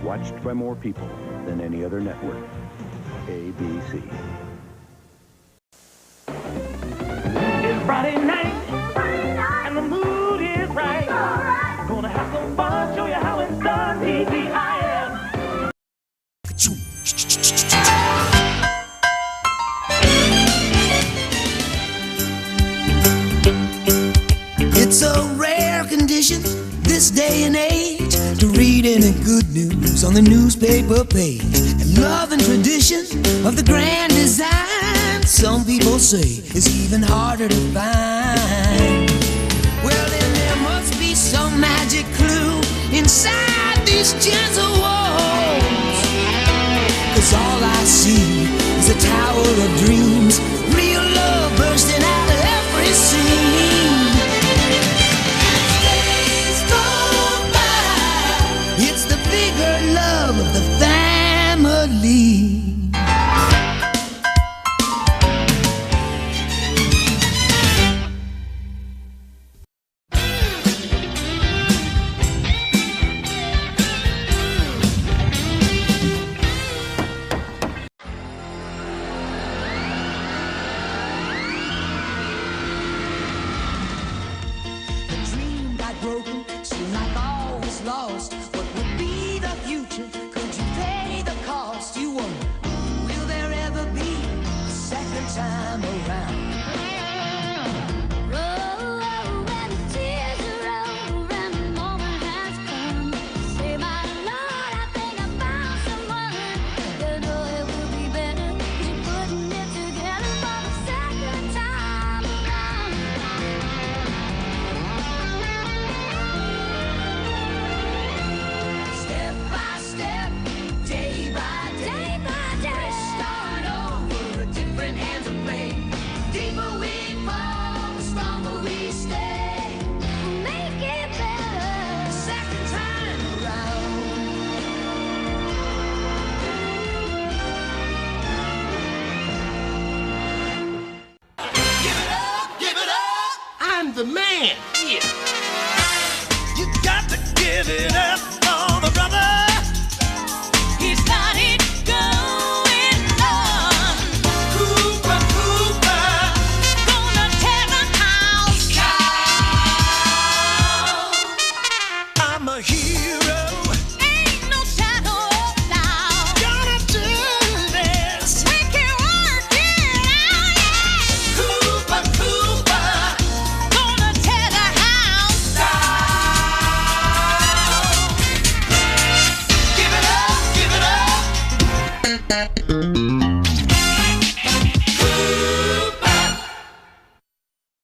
Watched by more people than any other network. ABC. It's Friday night, and the mood is right. Gonna have some fun, show you how it's done. TGIF. It's a rare condition this day and age to read any good news on the newspaper page. And love and tradition of the grand design, some people say, is even harder to find. Well, then there must be some magic clue inside these gentle walls, 'cause all I see is a tower of dreams, real love bursting out of every scene. It's the bigger love of the family. The dream got broken, seemed like all was lost. What would be the future? Could you pay the cost? You wonder, will there ever be a second time around? Step by step, day by day, let's start over, different hands of play. Deeper we fall, the stronger we stay. We'll make it better, second time around. Give it up, give it up. I'm the man here. You got to give it up for the brother. He's got it going on. Cooper, Cooper, gonna tear the house down. I'm a hero. Ain't no shadow of doubt. Gonna do this. Make it work it out. Cooper, Cooper, gonna tear the house down. Give it up, give it up.